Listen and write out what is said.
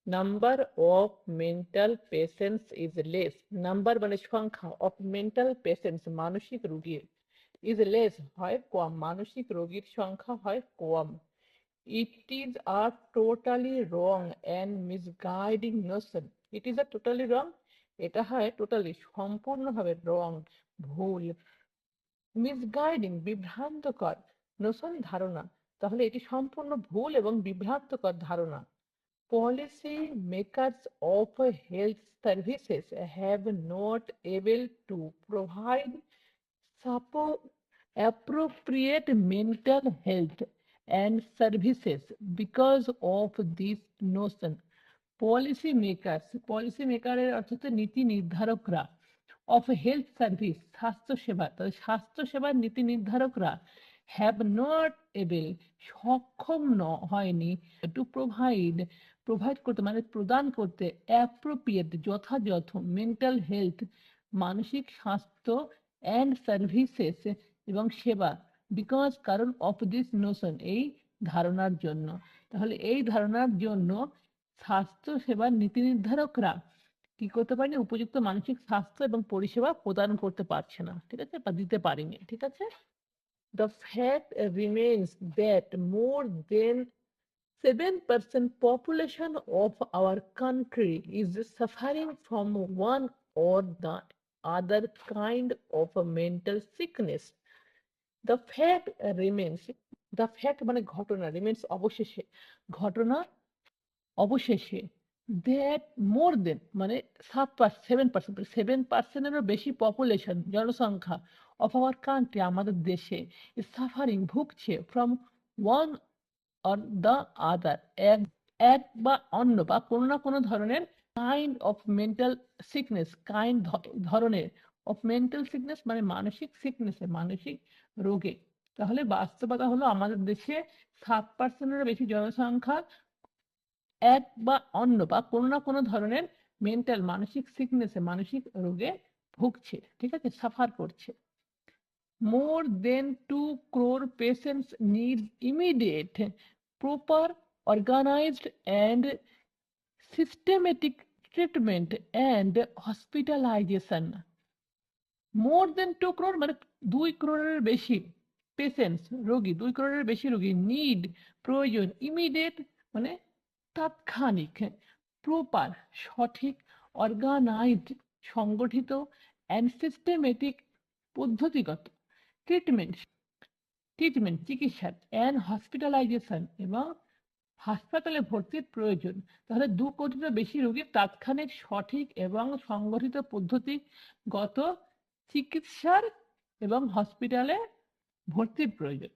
Number of mental patients is less. Number মানে সংখ্যা, of mental patients মানসিক রোগীর, ইজ লেস হয় কম, মানসিক রোগীর সংখ্যা হয় কম। It is a totally wrong and misguiding notion. It is a totally wrong, এটা হয় টোটালি সম্পূর্ণভাবে রং, ভুল, মিসগাইডিং বিভ্রান্তকর, নোশন ধারণা, তাহলে এটি সম্পূর্ণ ভুল এবং বিভ্রান্তকর ধারণা। Policy makers of health services have not able to provide appropriate mental health and services because of this notion. Policy মেকারের অর্থাৎ নীতি নির্ধারকরা, অফ হেলথ সার্ভিস স্বাস্থ্যসেবা, তাদের স্বাস্থ্যসেবার নীতি নির্ধারকরা হ্যাভ নট এবেল সক্ষম হয়নি টু প্রোভাইড করতে মানে প্রদান করতে অ্যাপ্রোপ্রিয়েট যথাযথ মেন্টাল হেলথ মানসিক স্বাস্থ্য অ্যান্ড সার্ভিসেস এবং সেবা, বিকজ কারণ অফ দিস নোশন এই ধারণার জন্য। তাহলে এই ধারণার জন্য স্বাস্থ্য সেবার নীতি নির্ধারকরা কি করতে পারেনি, উপযুক্ত মানসিক স্বাস্থ্য এবং পরিষেবা প্রদান করতে পারছে না, ঠিক আছে, বা দিতে পারেনি, ঠিক আছে। The fact remains that more than 7% population of our country is suffering from one or the other kind of a mental sickness. The fact remains, the fact মানে ঘটনা, remains অবশেষে, ঘটনা অবশেষে, দ্যাট মোর দেন মানে 7%, বেশি পপুলেশন জনসংখ্যা অফ আওয়ার কান্ট্রি আমাদের দেশে, ইজ সাফারিং ভুগছে from one or the other এক বা অন্য বা কোনো না কোনো ধরনের kind of mental sickness, kind ধরনের অফ মেন্টাল সিকনেস মানে মানসিক সিকনেসে, মানসিক রোগে। তাহলে বাস্তবতা হলো আমাদের দেশে 7%-এরও বেশি জনসংখ্যা এক বা অন্য বা কোনো না কোনো ধরনের মেন্টাল মানসিক সিকনেসে, মানসিক রোগে ভুগছে, ঠিক আছে, সাফার করছে। More than 2 crore patients need immediate, proper, organized and systematic treatment and hospitalization. More than 2 crore মানে 2 crore বেশি পেশেন্টস রোগী, 2 crore বেশি রোগী, নিড প্রয়োজন, ইমিডিয়েট মানে তাৎক্ষণিক, প্রপার সঠিক, অর্গানাইজড সংগঠিত, অ্যান্ড সিস্টেমেটিক পদ্ধতিগত, ট্রিটমেন্ট চিকিৎসার, অ্যান্ড হসপিটালাইজেশন এবং হাসপাতালে ভর্তির প্রয়োজন। তাহলে 2 কোটিরও বেশি রোগীর তাৎক্ষণিক, সঠিক এবং সংগঠিত পদ্ধতিগত চিকিৎসার এবং হসপিটালে ভর্তির প্রয়োজন।